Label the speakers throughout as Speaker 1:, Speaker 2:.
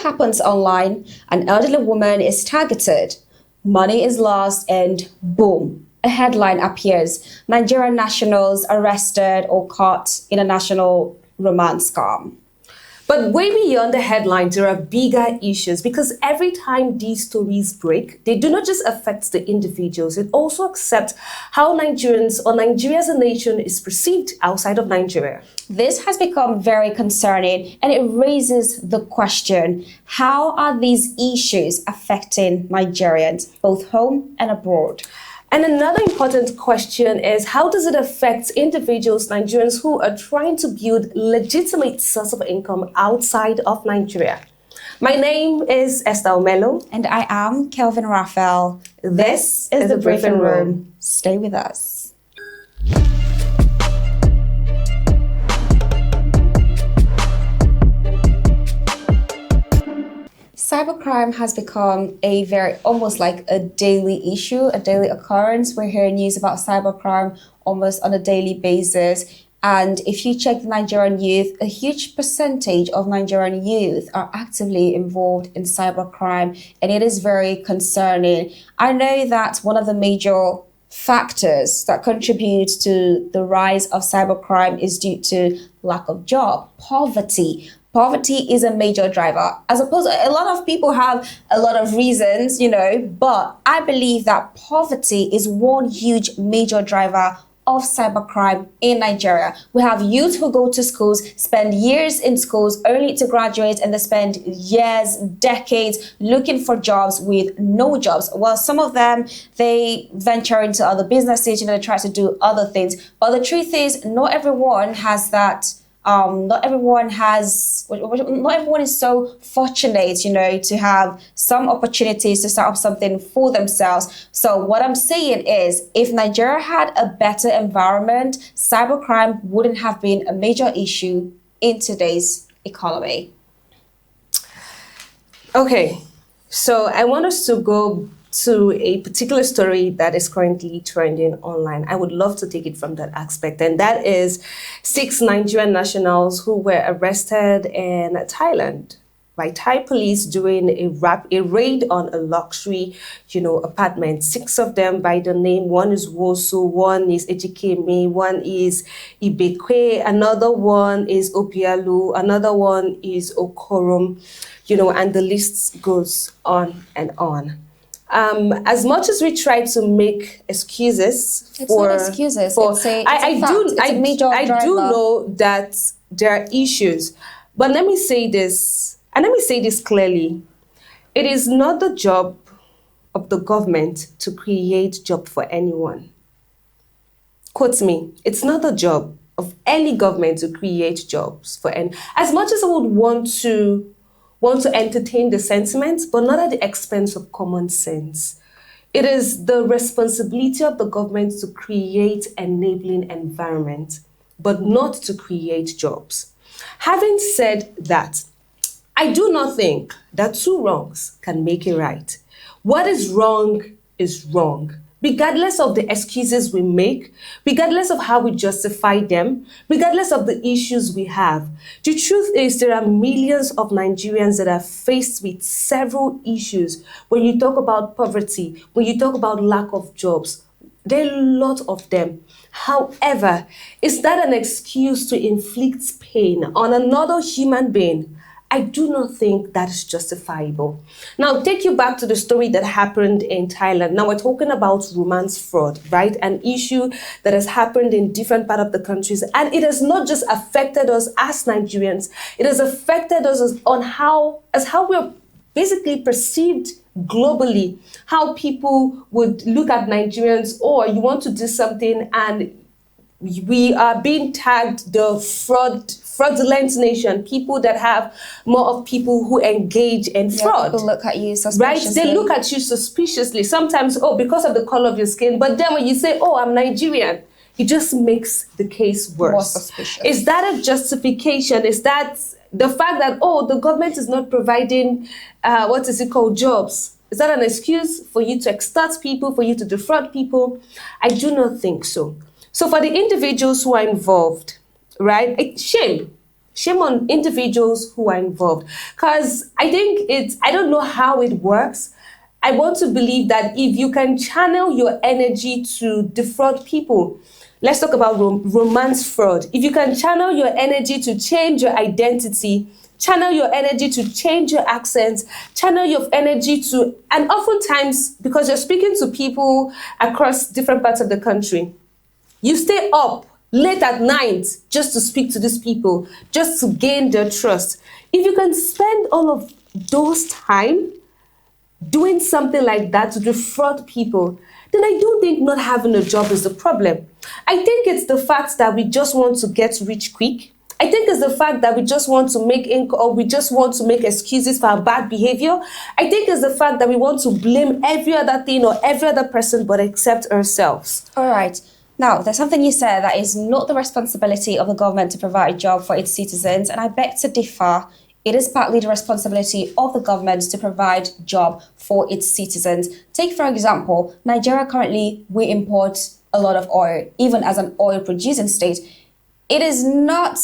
Speaker 1: happens online, an elderly woman is targeted, money is lost, and boom, a headline appears. Nigerian nationals arrested or caught in a national romance scam.
Speaker 2: But way beyond the headlines, there are bigger issues because every time these stories break, they do not just affect the individuals, it also affects how Nigerians or Nigeria as a nation is perceived outside of Nigeria.
Speaker 1: This has become very concerning and it raises the question, how are these issues affecting Nigerians, both home and abroad?
Speaker 2: And another important question is, how does it affect individuals, Nigerians who are trying to build legitimate source of income outside of Nigeria? My name is Esther Omelo.
Speaker 1: And I am Kelvin Raphael. This is the Briefing Room. Stay with us. Cybercrime has become almost like a daily issue, a daily occurrence. We're hearing news about cybercrime almost on a daily basis. And if you check the Nigerian youth, a huge percentage of Nigerian youth are actively involved in cybercrime, and it is very concerning. I know that one of the major factors that contribute to the rise of cybercrime is due to lack of job, poverty. Poverty is a major driver. I suppose a lot of people have a lot of reasons, but I believe that poverty is one huge major driver of cybercrime in Nigeria. We have youth who go to schools, spend years in schools only to graduate, and they spend years, decades looking for jobs with no jobs. Well, some of them, they venture into other businesses, they try to do other things. But the truth is, not everyone has that. Not everyone is so fortunate, to have some opportunities to start up something for themselves. So what I'm saying is, if Nigeria had a better environment, cybercrime wouldn't have been a major issue in today's economy.
Speaker 2: Okay, so I want us to go to a particular story that is currently trending online. I would love to take it from that aspect, and that is 6 Nigerian nationals who were arrested in Thailand by Thai police during a raid on a luxury, apartment. 6 of them by the name. One is Wosu, one is Ejikeme, one is Ibekwe, another one is Opialu, another one is Okorum, and the list goes on and on. As much as we try to make excuses I do know that there are issues, but let me say this, and let me say this clearly. It is not the job of the government to create job for anyone. Quote me, it's not the job of any government to create jobs for any. As much as I would want to entertain the sentiment, but not at the expense of common sense. It is the responsibility of the government to create enabling environment, but not to create jobs. Having said that, I do not think that 2 wrongs can make a right. What is wrong, regardless of the excuses we make, regardless of how we justify them, regardless of the issues we have. The truth is, there are millions of Nigerians that are faced with several issues. When you talk about poverty, when you talk about lack of jobs, there are a lot of them. However, is that an excuse to inflict pain on another human being? I do not think that is justifiable. Now, take you back to the story that happened in Thailand. Now, we're talking about romance fraud, right? An issue that has happened in different parts of the countries. And it has not just affected us as Nigerians. It has affected us as how we're basically perceived globally. How people would look at Nigerians, or you want to do something and we are being tagged the fraudulent nation, people that have more of people who engage in fraud.
Speaker 1: People look at you suspiciously.
Speaker 2: Right? They look at you suspiciously. Sometimes, because of the color of your skin. But then when you say, I'm Nigerian, it just makes the case worse.
Speaker 1: More suspicious.
Speaker 2: Is that a justification? Is that the fact that, the government is not providing, jobs? Is that an excuse for you to extort people, for you to defraud people? I do not think so. So for the individuals who are involved, right, shame. Shame on individuals who are involved. Because I don't know how it works. I want to believe that if you can channel your energy to defraud people, let's talk about romance fraud. If you can channel your energy to change your identity, channel your energy to change your accent, channel your energy to, and oftentimes, because you're speaking to people across different parts of the country, you stay up late at night just to speak to these people, just to gain their trust. If you can spend all of those time doing something like that to defraud people, then I don't think not having a job is the problem. I think it's the fact that we just want to get rich quick. I think it's the fact that we just want to make income, or we just want to make excuses for our bad behavior. I think it's the fact that we want to blame every other thing or every other person but except ourselves.
Speaker 1: All right. Now, there's something you said that is not the responsibility of the government to provide a job for its citizens, and I beg to differ. It is partly the responsibility of the government to provide job for its citizens. Take, for example, Nigeria currently, we import a lot of oil, even as an oil producing state. It is not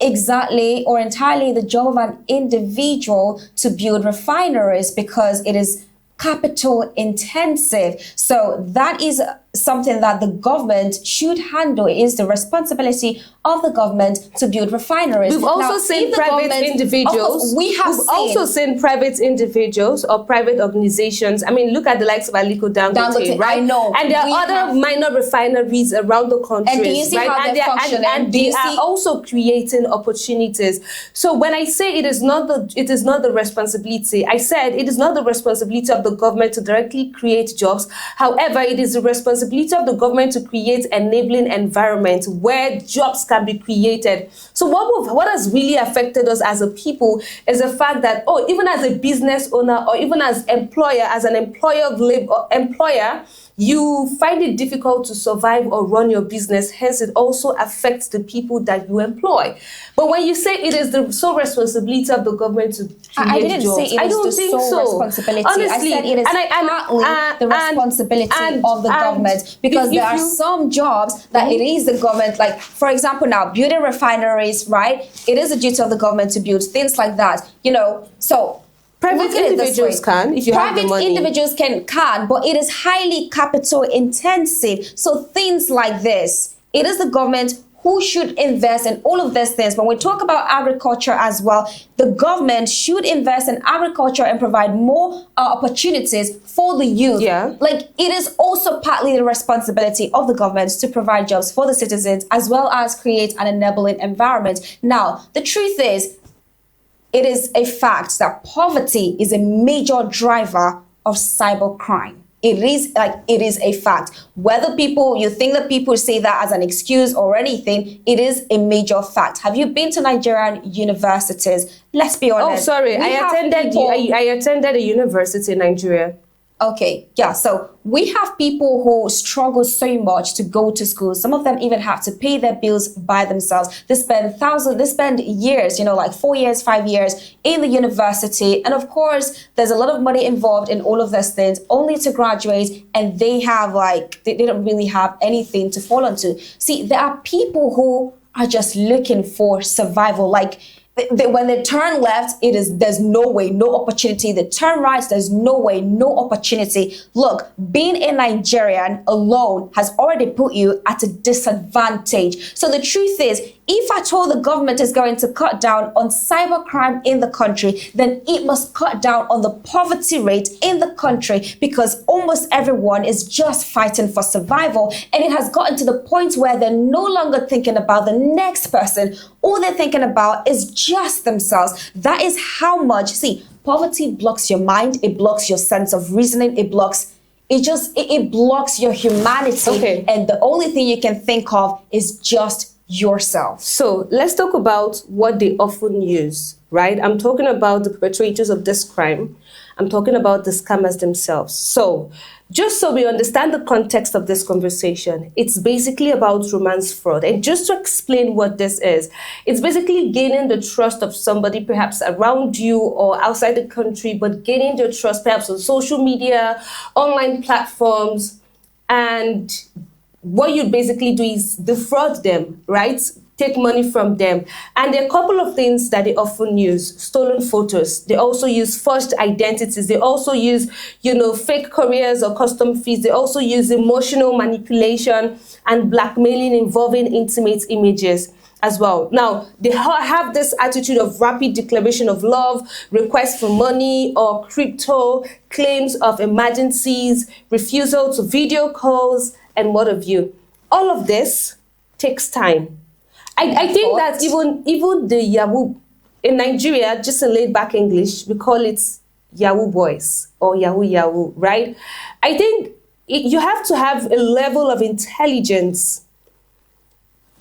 Speaker 1: exactly or entirely the job of an individual to build refineries because it is capital intensive. So that is something that the government should handle. It is the responsibility of the government to build refineries.
Speaker 2: We've also seen private individuals.
Speaker 1: We've
Speaker 2: also seen private individuals or private organizations. I mean, look at the likes of Aliko Dangote, right?
Speaker 1: I know.
Speaker 2: And there are other minor refineries around the country.
Speaker 1: And do you see
Speaker 2: right?
Speaker 1: how they're functioning?
Speaker 2: And they are also creating opportunities. So when I say it is not the responsibility, I said it is not the responsibility of the government to directly create jobs. However, it is the responsibility of the government to create enabling environment where jobs can be created. So what has really affected us as a people is the fact that, even as a business owner or even as an employer of labor, you find it difficult to survive or run your business. Hence, it also affects the people that you employ. But when you say it is the sole responsibility of the government to create
Speaker 1: I didn't
Speaker 2: jobs,
Speaker 1: say it is the sole responsibility.
Speaker 2: Honestly,
Speaker 1: I said it is partly the responsibility of the government, because there are some jobs that it is the government, like, for example, now, building refineries, right? It is a duty of the government to build things like that, so
Speaker 2: private individuals can, if you have the money.
Speaker 1: Private individuals can, but it is highly capital intensive. So things like this, it is the government who should invest in all of these things. When we talk about agriculture as well, the government should invest in agriculture and provide more opportunities for the youth.
Speaker 2: Yeah.
Speaker 1: Like, it is also partly the responsibility of the government to provide jobs for the citizens as well as create an enabling environment. Now, the truth is, it is a fact that poverty is a major driver of cybercrime. It is a fact. Whether you think that people say that as an excuse or anything, it is a major fact. Have you been to Nigerian universities? Let's be honest.
Speaker 2: Oh, sorry. I attended a university in Nigeria.
Speaker 1: Okay, yeah, so we have people who struggle so much to go to school. Some of them even have to pay their bills by themselves. They spend years, like 4 years, 5 years in the university. And of course, there's a lot of money involved in all of these things, only to graduate, and they have they don't really have anything to fall onto. See, there are people who are just looking for survival. When they turn left, there's no way, no opportunity. They turn right, there's no way, no opportunity. Look, being a Nigerian alone has already put you at a disadvantage. So the truth is, if at all the government is going to cut down on cybercrime in the country, then it must cut down on the poverty rate in the country, because almost everyone is just fighting for survival. And it has gotten to the point where they're no longer thinking about the next person. All they're thinking about is just themselves. That is how much, poverty blocks your mind. It blocks your sense of reasoning. It blocks your humanity.
Speaker 2: Okay.
Speaker 1: And the only thing you can think of is just yourself.
Speaker 2: So let's talk about what they often use, right? I'm talking about the perpetrators of this crime. I'm talking about the scammers themselves. So just so we understand the context of this conversation, it's basically about romance fraud. And just to explain what this is, it's basically gaining the trust of somebody perhaps around you or outside the country, but gaining their trust perhaps on social media, online platforms, and what you basically do is defraud them, right? take money from them. And there are a couple of things that they often use: stolen photos. They also use forged identities. They also use, fake careers or custom fees. They also use emotional manipulation and blackmailing involving intimate images as well. Now, they have this attitude of rapid declaration of love, requests for money or crypto, claims of emergencies, refusal to video calls, and what have you. All of this takes time. I think that even the Yahoo in Nigeria, just in laid back English, we call it Yahoo boys or Yahoo, right? I think you have to have a level of intelligence,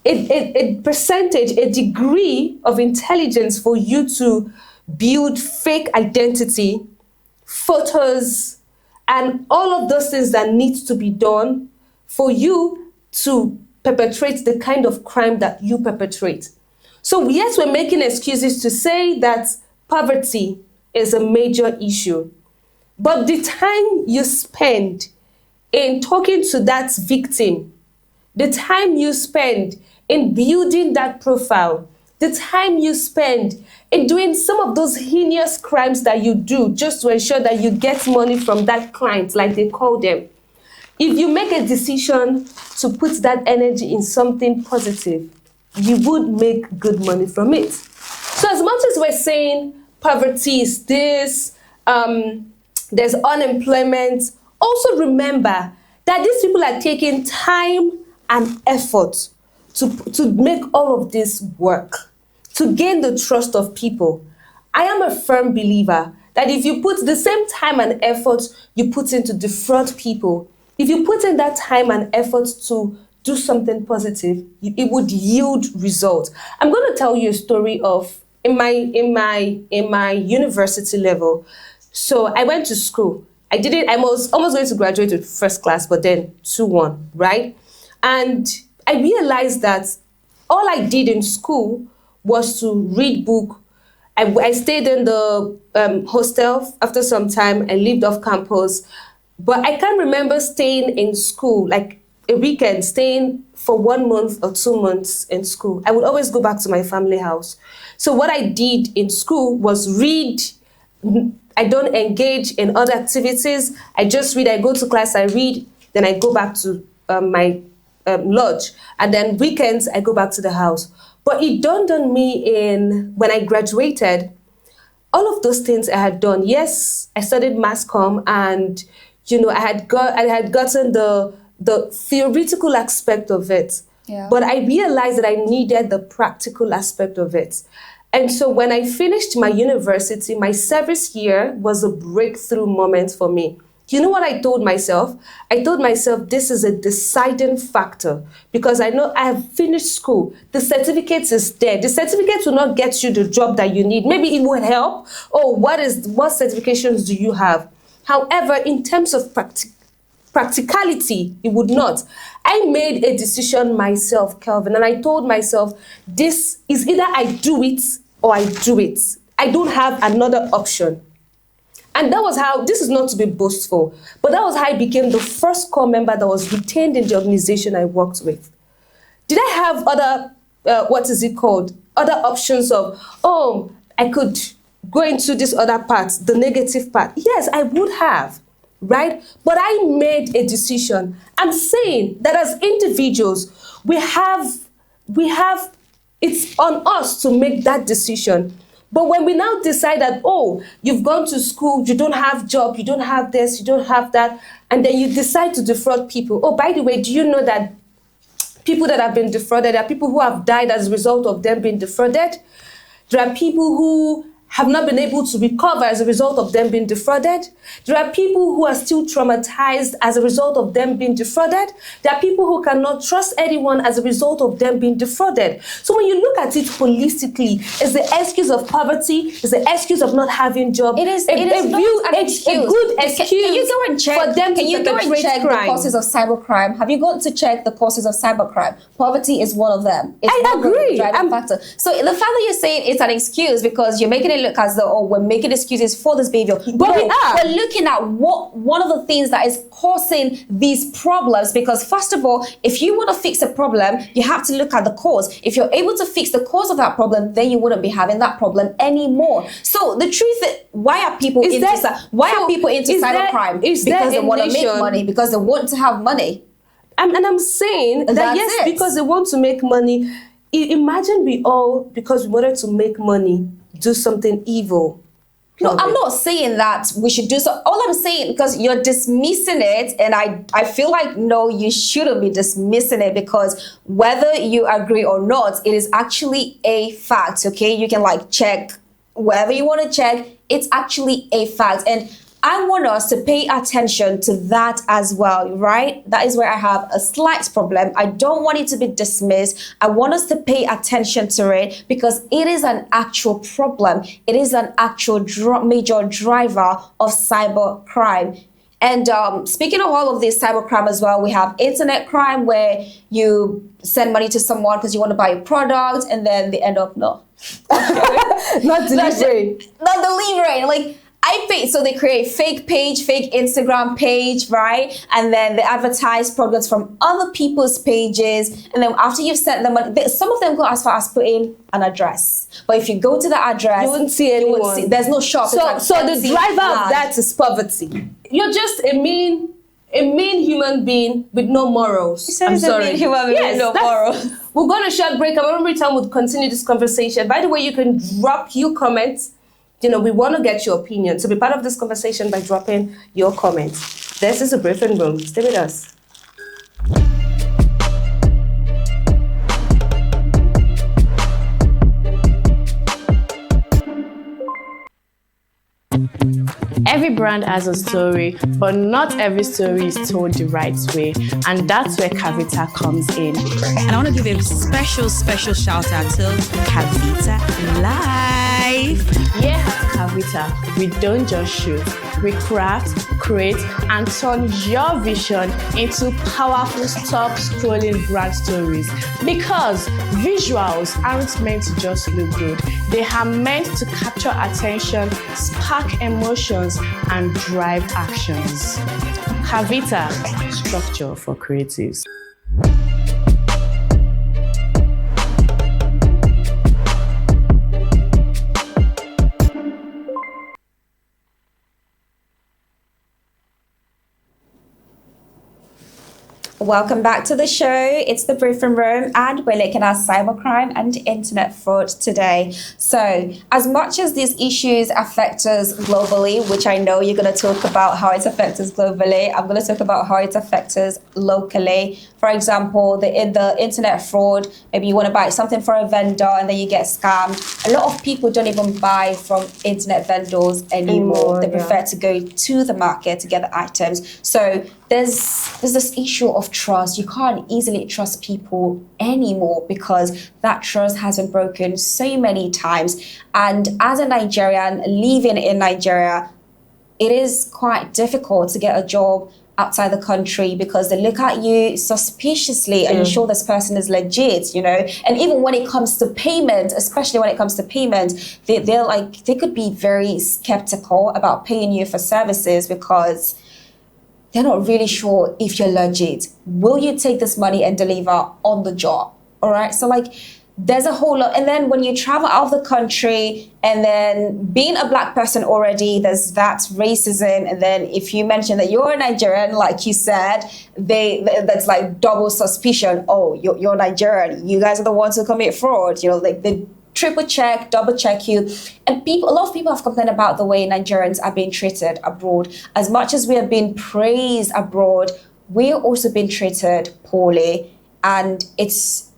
Speaker 2: a percentage, a degree of intelligence for you to build fake identity, photos, and all of those things that need to be done for you to perpetrate the kind of crime that you perpetrate. So yes, we're making excuses to say that poverty is a major issue, but the time you spend in talking to that victim, the time you spend in building that profile, the time you spend in doing some of those heinous crimes that you do just to ensure that you get money from that client, like they call them. If you make a decision to put that energy in something positive, you would make good money from it. So as much as we're saying poverty is this, there's unemployment, also remember that these people are taking time and effort to make all of this work, to gain the trust of people. I am a firm believer that if you put the same time and effort you put in to defraud people, if you put in that time and effort to do something positive, it would yield results. I'm going to tell you a story of in my university level. So I went to school. I was almost going to graduate with first class, but then 2-1, right? And I realized that all I did in school was to read book. I stayed in the hostel. After some time, I lived off campus. But I can't remember staying in school, like a weekend, staying for 1 month or 2 months in school. I would always go back to my family house. So what I did in school was read. I don't engage in other activities. I just read. I go to class, I read, then I go back to my lodge. And then weekends, I go back to the house. But it dawned on me when I graduated, all of those things I had done. Yes, I studied mass comm, and I had gotten the theoretical aspect of it.
Speaker 1: Yeah.
Speaker 2: But I realized that I needed the practical aspect of it. And so when I finished my university, my service year was a breakthrough moment for me. You know what I told myself? I told myself this is a deciding factor, because I know I have finished school. The certificate is there. The certificate will not get you the job that you need. Maybe it will help. Oh, what certifications do you have? However, in terms of practicality, it would not. I made a decision myself, Kelvin, and I told myself, this is either I do it or I do it. I don't have another option. And that was how, this is not to be boastful, but that was how I became the first core member that was retained in the organization I worked with. Did I have other, other options of, I could go into this other part, the negative part? Yes, I would have, right? But I made a decision. I'm saying that as individuals, we have, it's on us to make that decision. But when we now decide that, you've gone to school, you don't have job, you don't have this, you don't have that, and then you decide to defraud people. Oh, by the way, do you know that people that have been defrauded, there are people who have died as a result of them being defrauded? There are people who have not been able to recover as a result of them being defrauded. There are people who are still traumatized as a result of them being defrauded. There are people who cannot trust anyone as a result of them being defrauded. So when you look at it holistically, it's the excuse of poverty, it's the excuse of not having job.
Speaker 1: It is not an excuse.
Speaker 2: A good excuse
Speaker 1: can you go and check,
Speaker 2: for them
Speaker 1: can
Speaker 2: to
Speaker 1: you go and check
Speaker 2: crime.
Speaker 1: the causes of cybercrime? Have you gone to check the causes of cybercrime? Poverty is one of them. It's
Speaker 2: I
Speaker 1: one of the
Speaker 2: agree.
Speaker 1: driving factor. So the fact that you're saying it's an excuse because you're making it look as though, oh, we're making excuses for this behavior.
Speaker 2: But we are.
Speaker 1: We're looking at one of the things that is causing these problems, because first of all, if you want to fix a problem, you have to look at the cause. If you're able to fix the cause of that problem, then you wouldn't be having that problem anymore. So the truth is, why are people into cybercrime? Because they want to make money, because they want to have money.
Speaker 2: And I'm saying that yes, because they want to make money. Imagine we all, because we wanted to make money, do something evil.
Speaker 1: No, I'm not saying that we should do so. All I'm saying, because you're dismissing it, and I feel like, no, you shouldn't be dismissing it, because whether you agree or not, it is actually a fact, okay? You can like check wherever you want to check. It's actually a fact. And I want us to pay attention to that as well, right? That is where I have a slight problem. I don't want it to be dismissed. I want us to pay attention to it, because it is an actual problem. It is an actual major driver of cybercrime. And speaking of all of this cybercrime as well, we have internet crime, where you send money to someone because you want to buy a product, and then they end up not delivering. Not delivering. Like, I pay, so they create fake page, fake Instagram page, right? And then they advertise products from other people's pages. And then after you've sent them money, some of them go as far as putting an address. But if you go to the address,
Speaker 2: you wouldn't see anyone.
Speaker 1: There's no shop.
Speaker 2: So the driver of that is poverty. You're just a mean human being with no morals. I'm sorry. A mean human being with no morals. We'll go on a short break, and when we return, we'll continue this conversation. By the way, you can drop your comments. You know, we want to get your opinion. So be part of this conversation by dropping your comments. This is a briefing room. Stay with us.
Speaker 3: Every brand has a story, but not every story is told the right way. And that's where Kavita comes in.
Speaker 4: And I want to give a special shout out to Kavita Live.
Speaker 3: Yeah, Kavita, we don't just shoot. We craft, create, and turn your vision into powerful stop-scrolling brand stories. Because visuals aren't meant to just look good. They are meant to capture attention, spark emotions, and drive actions. Kavita, structure for creatives.
Speaker 1: Welcome back to the show. It's the briefing room, and we're looking at cybercrime and internet fraud today. So, as much as these issues affect us globally, which I know you're going to talk about how it affects us globally, I'm going to talk about how it affects us locally. For example, the internet fraud, maybe you want to buy something from a vendor and then you get scammed. A lot of people don't even buy from internet vendors anymore. They prefer to go to the market to get the items. So there's this issue of trust. You can't easily trust people anymore because that trust has been broken so many times. And as a Nigerian living in Nigeria, it is quite difficult to get a job outside the country because they look at you suspiciously and you're sure this person is legit, you know. And even when it comes to payment, especially when it comes to payment, they could be very skeptical about paying you for services because they're not really sure if you're legit. Will you take this money and deliver on the job? All right. So there's a whole lot. And then when you travel out of the country and then being a black person already, there's that racism. And then if you mention that you're a Nigerian, like you said, that's like double suspicion. Oh, you're Nigerian. You guys are the ones who commit fraud. You know, they triple check, double check you. And a lot of people have complained about the way Nigerians are being treated abroad. As much as we are being praised abroad, we're also being treated poorly. And it's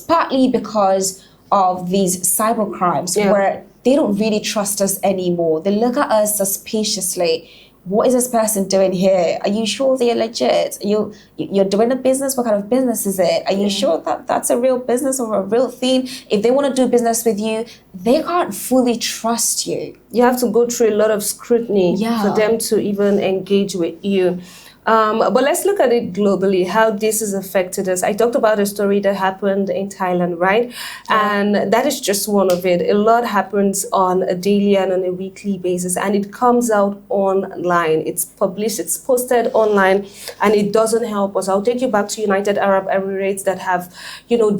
Speaker 1: partly because of these cyber crimes where they don't really trust us anymore. They look at us suspiciously. What is this person doing here? Are you sure they're legit? You're doing a business? What kind of business is it? Are you sure that that's a real business or a real thing? If they want to do business with you, they can't fully trust you.
Speaker 2: You have to go through a lot of scrutiny for them to even engage with you. But let's look at it globally, how this has affected us. I talked about a story that happened in Thailand, right? Yeah. And that is just one of it. A lot happens on a daily and on a weekly basis, and it comes out online. It's published, it's posted online, and it doesn't help us. I'll take you back to United Arab Emirates that have,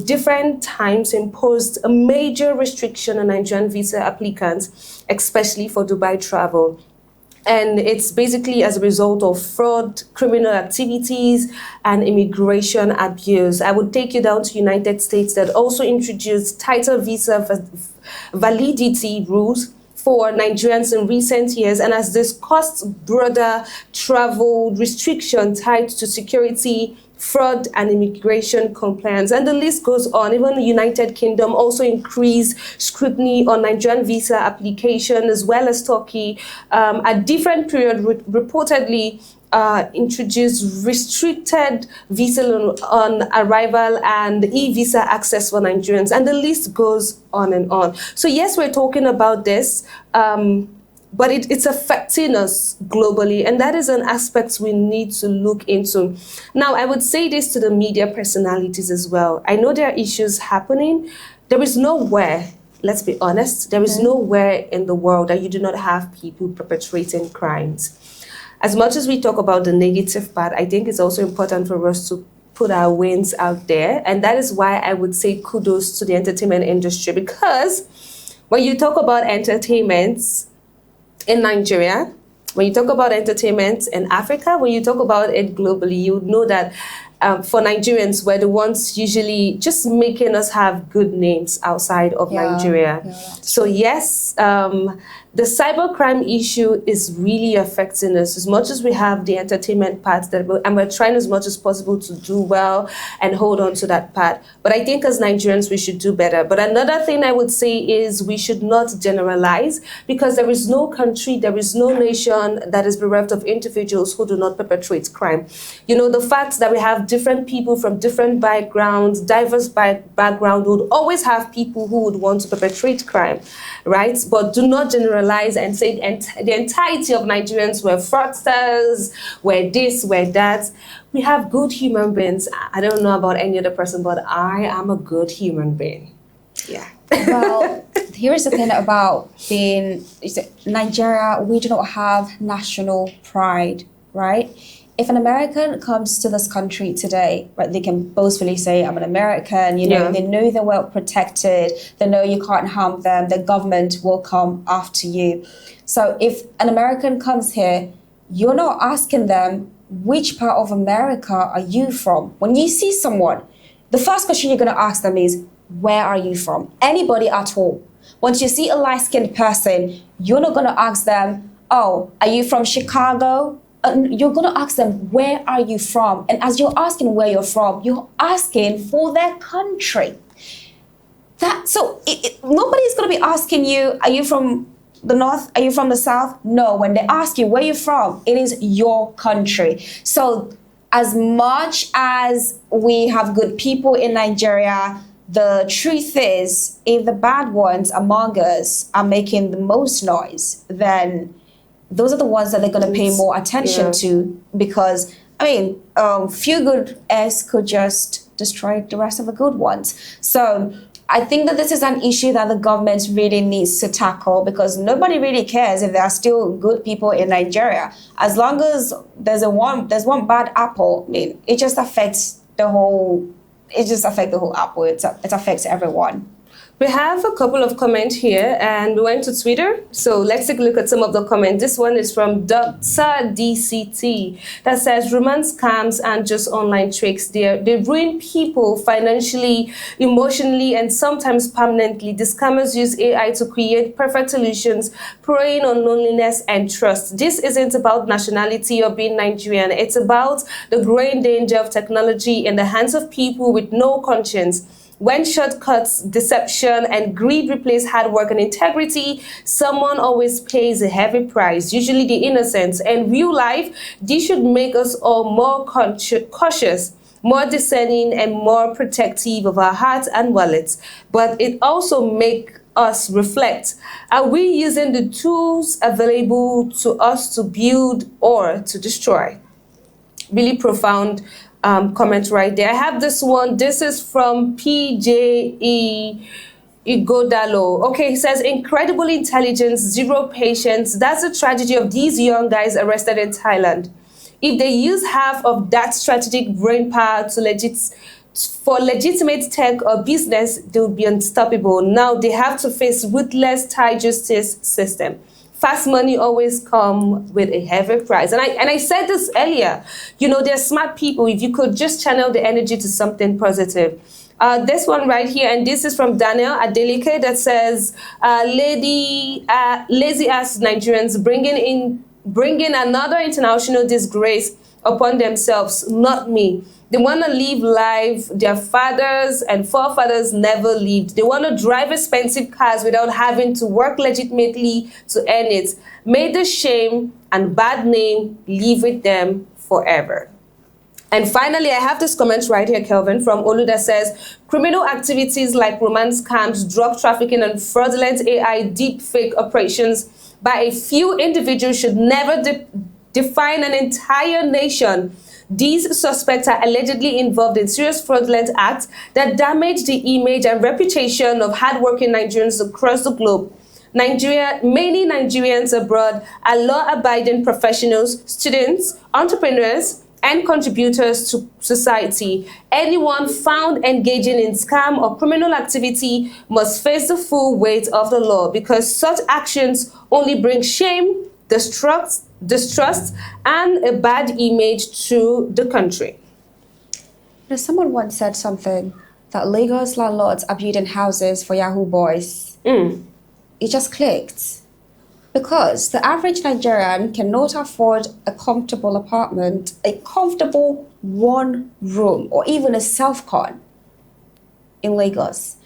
Speaker 2: different times imposed a major restriction on Nigerian visa applicants, especially for Dubai travel. And it's basically as a result of fraud, criminal activities, and immigration abuse. I would take you down to United States that also introduced tighter visa validity rules for Nigerians in recent years, and has discussed broader travel restriction tied to security, fraud, and immigration compliance. And the list goes on. Even the United Kingdom also increased scrutiny on Nigerian visa application, as well as Turkey. At different periods, reportedly introduced restricted visa on arrival and e-visa access for Nigerians. And the list goes on and on. So yes, we're talking about this, but it's affecting us globally, and that is an aspect we need to look into. Now, I would say this to the media personalities as well. I know there are issues happening. There is nowhere, let's be honest, there is nowhere in the world that you do not have people perpetrating crimes. As much as we talk about the negative part, I think it's also important for us to put our wins out there, and that is why I would say kudos to the entertainment industry, because when you talk about entertainment in Nigeria, when you talk about entertainment in Africa, when you talk about it globally, you would know that for Nigerians, we're the ones usually just making us have good names outside of Nigeria. Yeah, so yes, the cybercrime issue is really affecting us. As much as we have the entertainment part, and we're trying as much as possible to do well and hold on to that part. But I think as Nigerians, we should do better. But another thing I would say is we should not generalize, because there is no country, there is no nation that is bereft of individuals who do not perpetrate crime. The fact that we have different people from different backgrounds, diverse background, would always have people who would want to perpetrate crime, right? But do not generalize and say the entirety of Nigerians were fraudsters, were this, were that. We have good human beings. I don't know about any other person, but I am a good human being. Yeah.
Speaker 1: Well, here's the thing about being Nigeria. We do not have national pride, right? If an American comes to this country today, right, they can boastfully say, I'm an American, they know they're well protected, they know you can't harm them, the government will come after you. So if an American comes here, you're not asking them, which part of America are you from? When you see someone, the first question you're going to ask them is, where are you from? Anybody at all. Once you see a light-skinned person, you're not going to ask them, oh, are you from Chicago? You're going to ask them, where are you from? And as you're asking where you're from, you're asking for their country. Nobody's going to be asking you, are you from the north? Are you from the south? No, when they ask you where you're from, it is your country. So as much as we have good people in Nigeria, the truth is, if the bad ones among us are making the most noise, then those are the ones that they're going to pay more attention to, because, few good eggs could just destroy the rest of the good ones. So I think that this is an issue that the government really needs to tackle, because nobody really cares if there are still good people in Nigeria. As long as there's one bad apple, it just affects the whole apple. It affects everyone.
Speaker 2: We have a couple of comments here, and we went to Twitter. So let's take a look at some of the comments. This one is from Dr. DCT that says, romance scams and just online tricks. They ruin people financially, emotionally, and sometimes permanently. The scammers use AI to create perfect solutions, preying on loneliness and trust. This isn't about nationality or being Nigerian. It's about the growing danger of technology in the hands of people with no conscience. When shortcuts, deception, and greed replace hard work and integrity, someone always pays a heavy price, usually the innocent. In real life, this should make us all more cautious, more discerning, and more protective of our hearts and wallets. But it also makes us reflect. Are we using the tools available to us to build or to destroy? really profound comment right there. I have this one. This is from PJE Igodalo. Okay, he says, incredible intelligence, zero patience. That's the tragedy of these young guys arrested in Thailand. If they use half of that strategic brain power for legitimate tech or business, they would be unstoppable. Now they have to face ruthless Thai justice system. Fast money always come with a heavy price. And I said this earlier, they're smart people. If you could just channel the energy to something positive. This one right here, and this is from Daniel Adelike, that says, lazy ass Nigerians bringing another international disgrace upon themselves, not me. They want to live life their fathers and forefathers never lived. They want to drive expensive cars without having to work legitimately to earn it. May the shame and bad name live with them forever. And finally, I have this comment right here, Kelvin, from Olu, that says, criminal activities like romance scams, drug trafficking, and fraudulent AI deepfake operations by a few individuals should never define an entire nation. These suspects are allegedly involved in serious fraudulent acts that damage the image and reputation of hardworking Nigerians across the globe. Many Nigerians abroad are law-abiding professionals, students, entrepreneurs, and contributors to society. Anyone found engaging in scam or criminal activity must face the full weight of the law, because such actions only bring shame, distrust, and a bad image to the country.
Speaker 1: Someone once said something, that Lagos landlords are building houses for Yahoo boys. It just clicked. Because the average Nigerian cannot afford a comfortable apartment, a comfortable one room, or even a self-con in Lagos.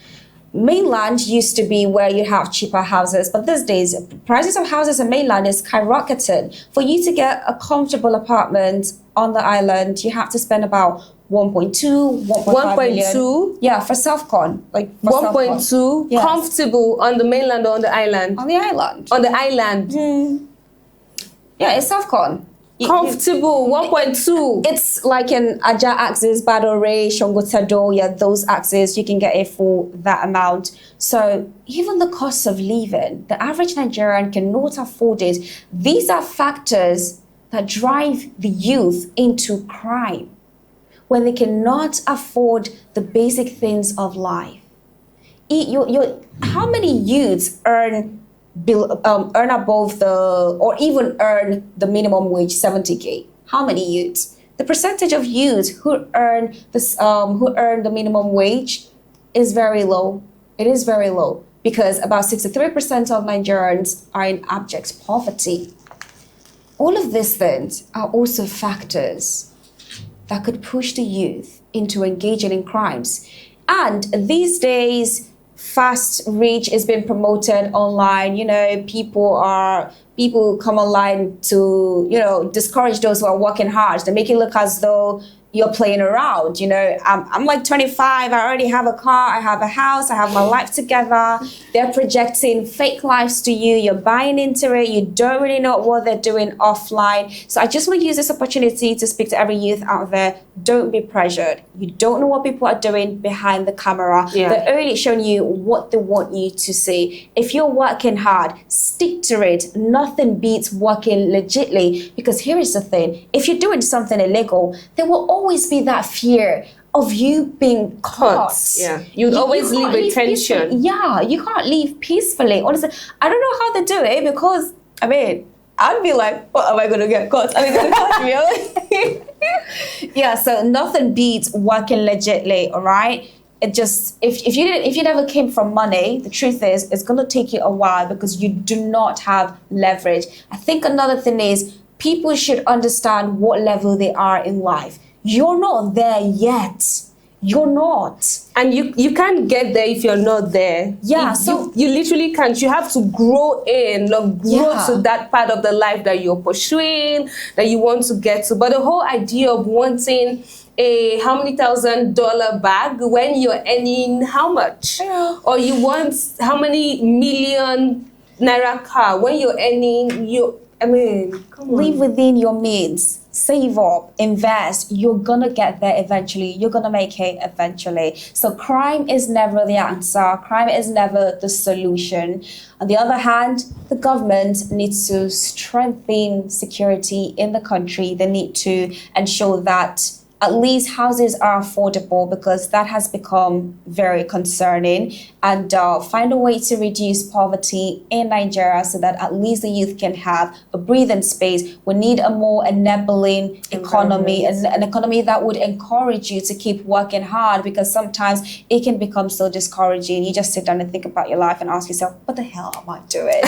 Speaker 1: Mainland used to be where you have cheaper houses, but these days, prices of houses in mainland is skyrocketing. For you to get a comfortable apartment on the island, you have to spend about 1.2, 1.5 million. Yeah, for self-con. Like
Speaker 2: 1.2,
Speaker 1: yes.
Speaker 2: Comfortable on the mainland or on the island?
Speaker 1: On the island.
Speaker 2: On the island.
Speaker 1: Yeah, it's self-con.
Speaker 2: Comfortable, 1.2.
Speaker 1: It's like an Aja axis, Badore, Shongotado, yeah, those axes, you can get it for that amount. So even the cost of living, the average Nigerian cannot afford it. These are factors that drive the youth into crime when they cannot afford the basic things of life. How many youths earn above or even earn the minimum wage, 70K? How many youths? The percentage of youths who earn the minimum wage is very low. It is very low, because about 63% of Nigerians are in abject poverty. All of these things are also factors that could push the youth into engaging in crimes. And these days, fast reach is being promoted online. People come online to, discourage those who are working hard. They make it look as though you're playing around. I'm like 25, I already have a car, I have a house, I have my life together. They're projecting fake lives to you, you're buying into it, you don't really know what they're doing offline. So I just want to use this opportunity to speak to every youth out there. Don't be pressured. You don't know what people are doing behind the camera.
Speaker 2: Yeah.
Speaker 1: They're only showing you what they want you to see. If you're working hard, stick to it. Nothing beats working legitly, because here is the thing. If you're doing something illegal, there will always be that fear of you being caught.
Speaker 2: Yeah, you'd always live with tension.
Speaker 1: Yeah, you can't leave peacefully. Honestly, I don't know how they do it, because, I'd be like, what am I going to get caught? Are they going to catch me? Yeah, so nothing beats working legitly, all right? It just, if you never came from money, the truth is, it's going to take you a while, because you do not have leverage. I think another thing is, people should understand what level they are in life. You're not there yet. You're not.
Speaker 2: And you can't get there if you're not there.
Speaker 1: Yeah,
Speaker 2: you literally can't. You have to grow to that part of the life that you're pursuing, that you want to get to. But the whole idea of wanting a how many $1,000 bag when you're earning how much?
Speaker 1: Yeah.
Speaker 2: Or you want how many million naira car when you're earning I mean, come on.
Speaker 1: Live within your means. Save up, invest. You're gonna get there eventually. You're gonna make it eventually. So crime is never the answer. Crime is never the solution. On the other hand, the government needs to strengthen security in the country. They need to ensure that at least houses are affordable, because that has become very concerning, and find a way to reduce poverty in Nigeria so that at least the youth can have a breathing space. We need a more enabling economy, an economy that would encourage you to keep working hard, because sometimes it can become so discouraging. You just sit down and think about your life and ask yourself, what the hell am I doing?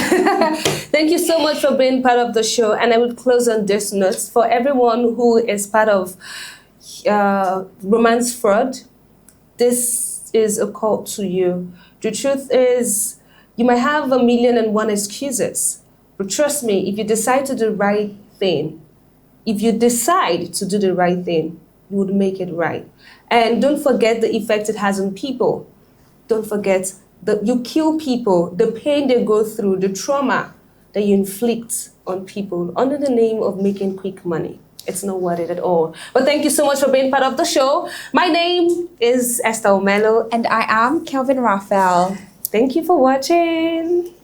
Speaker 2: Thank you so much for being part of the show. And I will close on this note. For everyone who is part of romance fraud, this is a call to you. The truth is, you might have 1,000,001 excuses, but trust me, if you decide to do the right thing, you would make it right. And don't forget the effect it has on people. Don't forget that you kill people, the pain they go through, the trauma that you inflict on people under the name of making quick money. It's not worth it at all. But thank you so much for being part of the show. My name is Esther Omelo.
Speaker 1: And I am Kelvin Raphael.
Speaker 2: Thank you for watching.